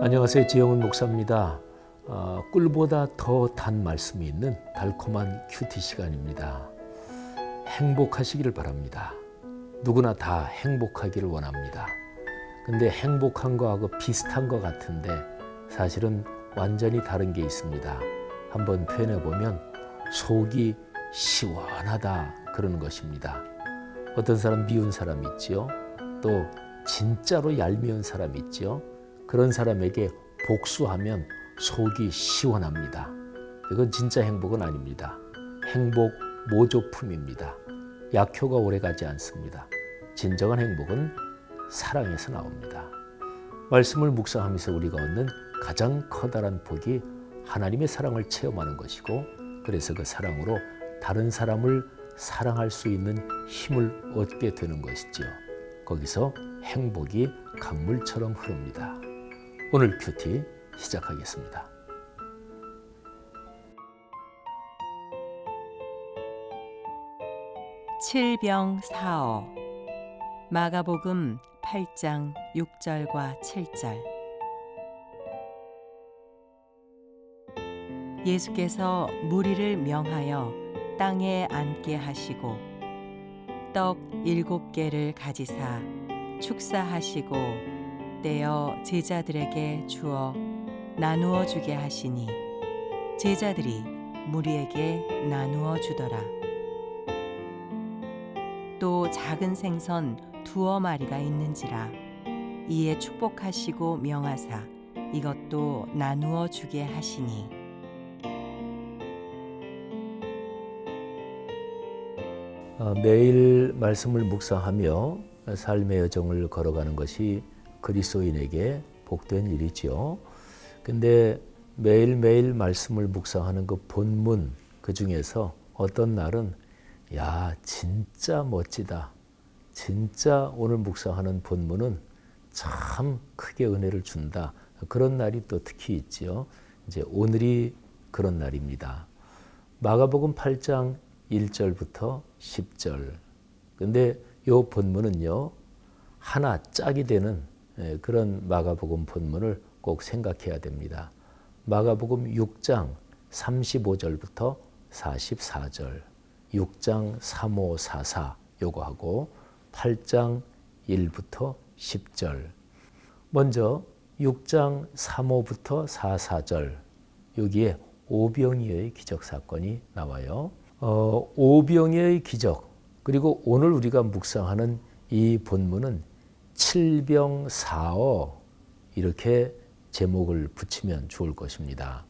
안녕하세요. 지영훈 목사입니다. 꿀보다 더 단 말씀이 있는 달콤한 큐티 시간입니다. 행복하시기를 바랍니다. 누구나 다 행복하기를 원합니다. 근데 행복한 거하고 비슷한 것 같은데 사실은 완전히 다른 게 있습니다. 한번 표현해 보면 속이 시원하다 그러는 것입니다. 어떤 사람 미운 사람 있지요. 또 진짜로 얄미운 사람 있지요. 그런 사람에게 복수하면 속이 시원합니다. 이건 진짜 행복은 아닙니다. 행복 모조품입니다. 약효가 오래가지 않습니다. 진정한 행복은 사랑에서 나옵니다. 말씀을 묵상하면서 우리가 얻는 가장 커다란 복이 하나님의 사랑을 체험하는 것이고, 그래서 그 사랑으로 다른 사람을 사랑할 수 있는 힘을 얻게 되는 것이지요. 거기서 행복이 강물처럼 흐릅니다. 오늘 큐티 시작하겠습니다. 칠병사어 마가복음 8장 6절과 7절. 예수께서 무리를 명하여 땅에 앉게 하시고 떡 7개를 가지사 축사하시고 떼어 제자들에게 주어 나누어 주게 하시니 제자들이 무리에게 나누어 주더라. 또 작은 생선 2마리가 있는지라 이에 축복하시고 명하사 이것도 나누어 주게 하시니. 매일 말씀을 묵상하며 삶의 여정을 걸어가는 것이 그리스도인에게 복된 일이지요. 근데 매일매일 말씀을 묵상하는 그 본문, 그 중에서 어떤 날은 야, 진짜 멋지다. 진짜 오늘 묵상하는 본문은 참 크게 은혜를 준다. 그런 날이 또 특히 있지요. 이제 오늘이 그런 날입니다. 마가복음 8장 1절부터 10절. 근데 이 본문은요, 하나 짝이 되는 그런 마가복음 본문을 꼭 생각해야 됩니다. 마가복음 6장 35절부터 44절, 6장 3544 요거하고 8장 1부터 10절. 먼저 6장 35부터 44절, 여기에 오병이어의 기적 사건이 나와요. 오병이어의 기적, 그리고 오늘 우리가 묵상하는 이 본문은 칠병사어, 이렇게 제목을 붙이면 좋을 것입니다.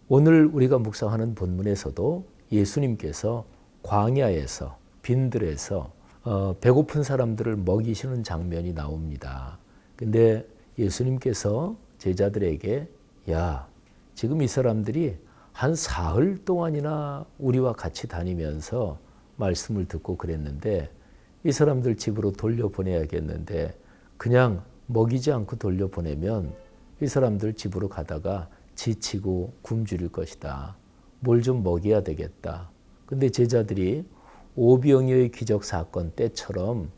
오늘 우리가 묵상하는 본문에서도 예수님께서 광야에서 빈들에서 배고픈 사람들을 먹이시는 장면이 나옵니다. 근데 예수님께서 제자들에게 야, 지금 이 사람들이 한 사흘 동안이나 우리와 같이 다니면서 말씀을 듣고 그랬는데 이 사람들 집으로 돌려보내야겠는데 그냥 먹이지 않고 돌려보내면 이 사람들 집으로 가다가 지치고 굶주릴 것이다. 뭘 좀 먹여야 되겠다. 근데 제자들이 오병이어의 기적 사건 때처럼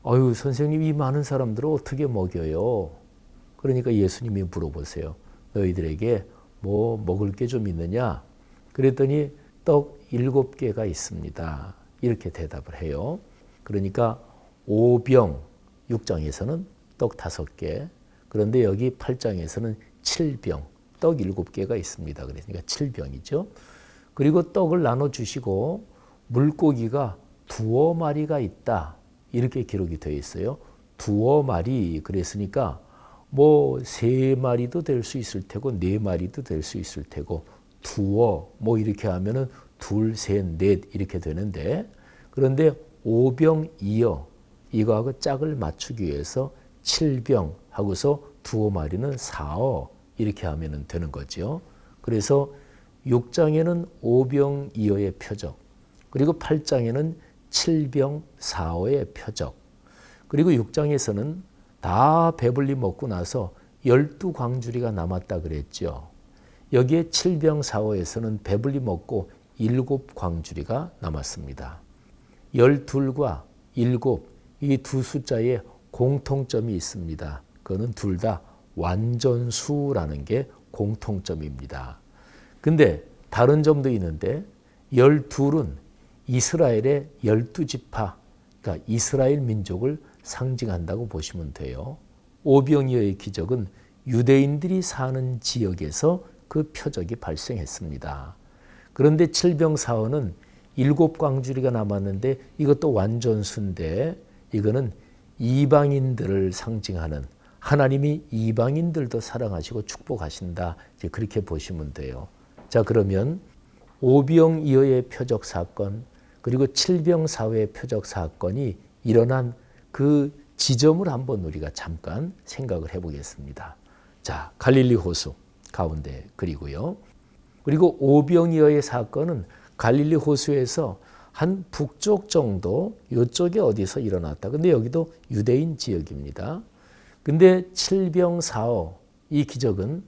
아유, 선생님, 이 많은 사람들을 어떻게 먹여요? 그러니까 예수님이 물어보세요. 너희들에게 뭐 먹을 게 좀 있느냐? 그랬더니 떡 7개가 있습니다. 이렇게 대답을 해요. 그러니까 오병, 6장에서는 떡 5개, 그런데 여기 8장에서는 7병, 떡 7개가 있습니다. 그러니까 7병이죠. 그리고 떡을 나눠주시고 물고기가 2마리가 있다. 이렇게 기록이 되어 있어요. 2마리, 그랬으니까 뭐 3마리도 될 수 있을 테고 4마리도 될 수 있을 테고 뭐 이렇게 하면은 2, 3, 4 이렇게 되는데, 그런데 오병이어 이거하고 짝을 맞추기 위해서 7병 하고서 2마리는 4어 이렇게 하면 되는 거죠. 그래서 6장에는 오병이어의 표적, 그리고 8장에는 7병4어의 표적, 그리고 6장에서는 다 배불리 먹고 나서 12광주리가 남았다 그랬죠. 여기에 7병4어에서는 배불리 먹고 7광주리가 남았습니다. 12과 7, 이 두 숫자에 공통점이 있습니다. 그거는 둘 다 완전수라는 게 공통점입니다. 근데 다른 점도 있는데 12은 이스라엘의 12지파, 그러니까 이스라엘 민족을 상징한다고 보시면 돼요. 오병이어의 기적은 유대인들이 사는 지역에서 그 표적이 발생했습니다. 그런데 칠병사원은 7광주리가 남았는데 이것도 완전수인데 이거는 이방인들을 상징하는, 하나님이 이방인들도 사랑하시고 축복하신다, 이제 그렇게 보시면 돼요. 자, 그러면 오병이어의 표적 사건 그리고 칠병사회의 표적 사건이 일어난 그 지점을 한번 우리가 잠깐 생각을 해보겠습니다. 자, 갈릴리 호수 가운데 그리고요. 그리고 오병이어의 사건은 갈릴리 호수에서 한 북쪽 정도 이쪽에 어디서 일어났다. 근데 여기도 유대인 지역입니다. 근데 칠병사오 이 기적은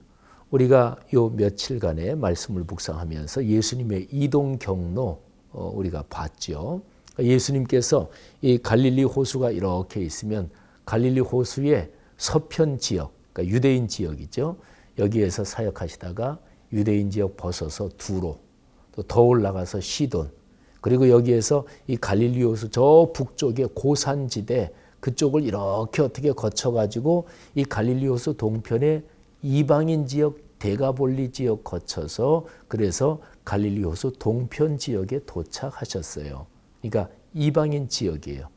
우리가 요 며칠간의 말씀을 묵상하면서 예수님의 이동 경로 우리가 봤죠. 예수님께서 이 갈릴리 호수가 이렇게 있으면 갈릴리 호수의 서편 지역, 그러니까 유대인 지역이죠. 여기에서 사역하시다가 유대인 지역 벗어서 두로, 또 더 올라가서 시돈, 그리고 여기에서 이 갈릴리 호수 저 북쪽의 고산지대 그쪽을 이렇게 어떻게 거쳐가지고 이 갈릴리 호수 동편의 이방인 지역 데가볼리 지역 거쳐서 그래서 갈릴리 호수 동편 지역에 도착하셨어요. 그러니까 이방인 지역이에요.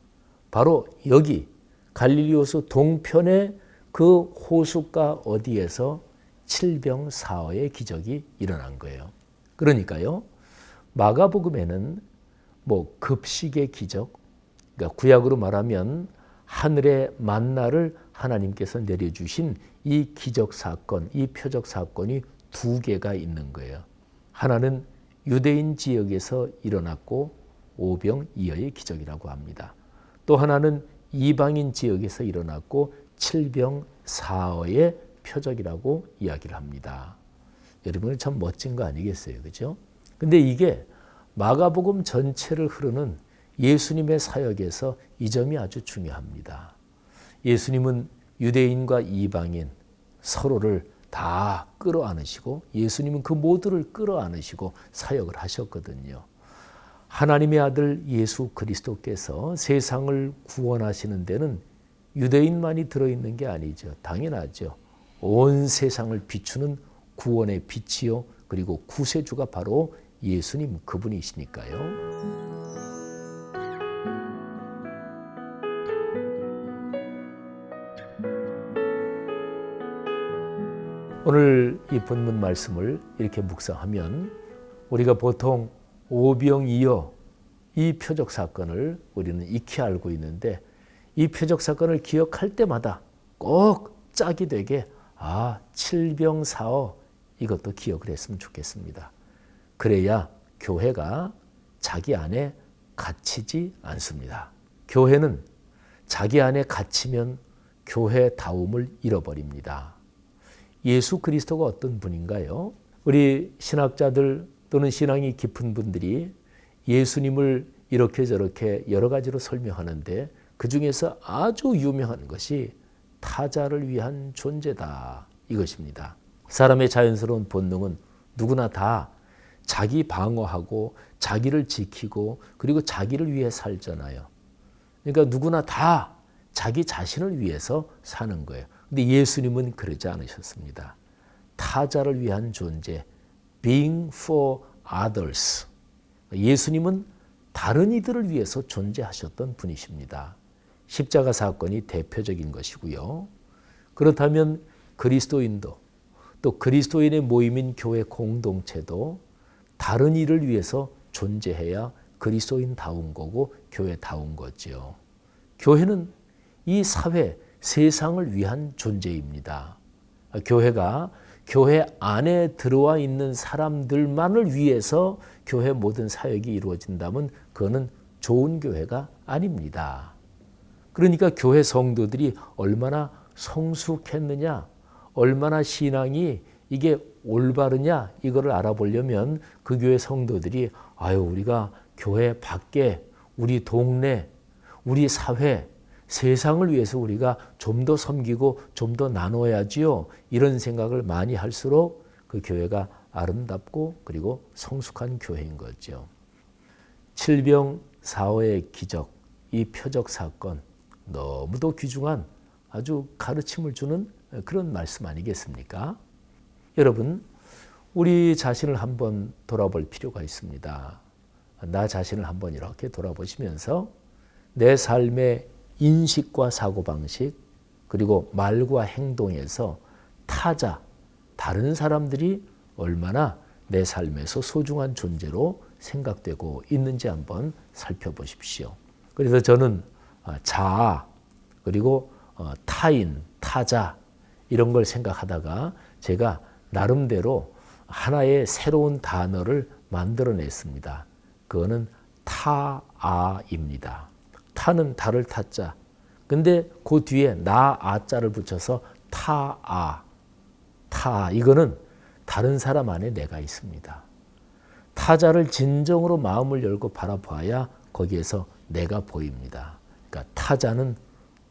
바로 여기 갈릴리 호수 동편의 그 호숫가 어디에서 칠병사어의 기적이 일어난 거예요. 그러니까요. 마가복음에는 뭐 급식의 기적, 그러니까 구약으로 말하면 하늘의 만나를 하나님께서 내려주신 이 기적 사건, 이 표적 사건이 두 개가 있는 거예요. 하나는 유대인 지역에서 일어났고 오병이어의 기적이라고 합니다. 또 하나는 이방인 지역에서 일어났고 칠병사어의 표적이라고 이야기를 합니다. 여러분 참 멋진 거 아니겠어요, 그죠? 근데 이게 마가복음 전체를 흐르는 예수님의 사역에서 이 점이 아주 중요합니다. 예수님은 유대인과 이방인 서로를 다 끌어안으시고 예수님은 그 모두를 끌어안으시고 사역을 하셨거든요. 하나님의 아들 예수 그리스도께서 세상을 구원하시는 데는 유대인만이 들어있는 게 아니죠. 당연하죠. 온 세상을 비추는 구원의 빛이요. 그리고 구세주가 바로 예수님 그분이시니까요. 오늘 이 본문 말씀을 이렇게 묵상하면 우리가 보통 오병이어 이 표적 사건을 우리는 익히 알고 있는데 이 표적 사건을 기억할 때마다 꼭 짝이 되게 칠병사어 이것도 기억을 했으면 좋겠습니다. 그래야 교회가 자기 안에 갇히지 않습니다. 교회는 자기 안에 갇히면 교회다움을 잃어버립니다. 예수 그리스도가 어떤 분인가요? 우리 신학자들 또는 신앙이 깊은 분들이 예수님을 이렇게 저렇게 여러 가지로 설명하는데 그중에서 아주 유명한 것이 타자를 위한 존재다 이것입니다. 사람의 자연스러운 본능은 누구나 다 자기 방어하고 자기를 지키고 그리고 자기를 위해 살잖아요. 그러니까 누구나 다 자기 자신을 위해서 사는 거예요. 근데 예수님은 그러지 않으셨습니다. 타자를 위한 존재, being for others. 예수님은 다른 이들을 위해서 존재하셨던 분이십니다. 십자가 사건이 대표적인 것이고요. 그렇다면 그리스도인도 또 그리스도인의 모임인 교회 공동체도 다른 이를 위해서 존재해야 그리스도인다운 거고 교회다운 거죠. 교회는 이 사회, 세상을 위한 존재입니다. 교회가 교회 안에 들어와 있는 사람들만을 위해서 교회 모든 사역이 이루어진다면 그거는 좋은 교회가 아닙니다. 그러니까 교회 성도들이 얼마나 성숙했느냐, 얼마나 신앙이 이게 올바르냐 이거를 알아보려면 그 교회 성도들이 우리가 교회 밖에 우리 동네, 우리 사회, 세상을 위해서 우리가 좀 더 섬기고 좀 더 나눠야지요. 이런 생각을 많이 할수록 그 교회가 아름답고 그리고 성숙한 교회인 거죠. 칠병사오의 기적, 이 표적 사건, 너무도 귀중한 아주 가르침을 주는 그런 말씀 아니겠습니까? 여러분, 우리 자신을 한번 돌아볼 필요가 있습니다. 나 자신을 한번 이렇게 돌아보시면서 내 삶의 인식과 사고방식 그리고 말과 행동에서 타자, 다른 사람들이 얼마나 내 삶에서 소중한 존재로 생각되고 있는지 한번 살펴보십시오. 그래서 저는 자아 그리고 타인, 타자 이런 걸 생각하다가 제가 나름대로 하나의 새로운 단어를 만들어냈습니다. 그거는 타아입니다. 타는 달을 타자. 근데 그 뒤에 나 아자를 붙여서 타아. 타 이거는 다른 사람 안에 내가 있습니다. 타자를 진정으로 마음을 열고 바라봐야 거기에서 내가 보입니다. 그러니까 타자는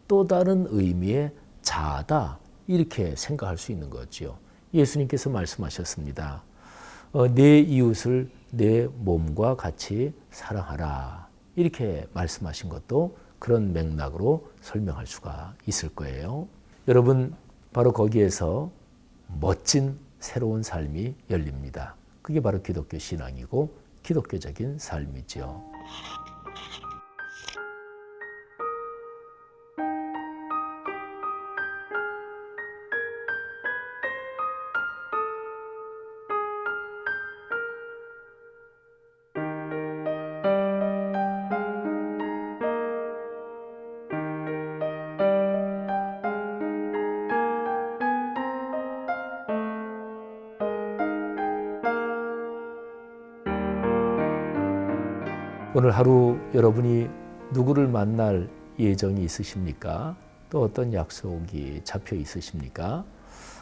또 다른 의미의 자아다. 이렇게 생각할 수 있는 거지요. 예수님께서 말씀하셨습니다. 내 이웃을 내 몸과 같이 사랑하라. 이렇게 말씀하신 것도 그런 맥락으로 설명할 수가 있을 거예요. 여러분, 바로 거기에서 멋진 새로운 삶이 열립니다. 그게 바로 기독교 신앙이고 기독교적인 삶이죠. 오늘 하루 여러분이 누구를 만날 예정이 있으십니까? 또 어떤 약속이 잡혀 있으십니까?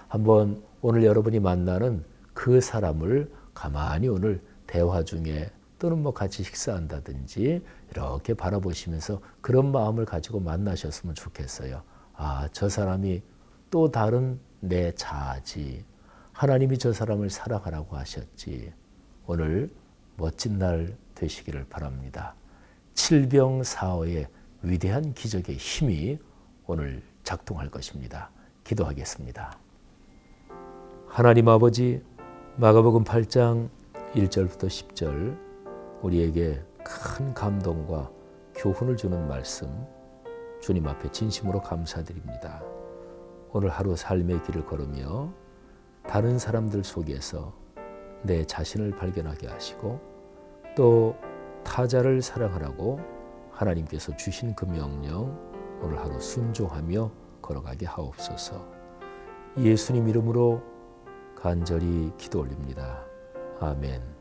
한번 오늘 여러분이 만나는 그 사람을 가만히 오늘 대화 중에 또는 뭐 같이 식사한다든지 이렇게 바라보시면서 그런 마음을 가지고 만나셨으면 좋겠어요. 아, 저 사람이 또 다른 내 자아지. 하나님이 저 사람을 사랑하라고 하셨지. 오늘 멋진 날 되시기를 바랍니다. 칠병사오의 위대한 기적의 힘이 오늘 작동할 것입니다. 기도하겠습니다. 하나님 아버지, 마가복음 8장 1절부터 10절 우리에게 큰 감동과 교훈을 주는 말씀 주님 앞에 진심으로 감사드립니다. 오늘 하루 삶의 길을 걸으며 다른 사람들 속에서 내 자신을 발견하게 하시고 또 타자를 사랑하라고 하나님께서 주신 그 명령 오늘 하루 순종하며 걸어가게 하옵소서. 예수님 이름으로 간절히 기도 올립니다. 아멘.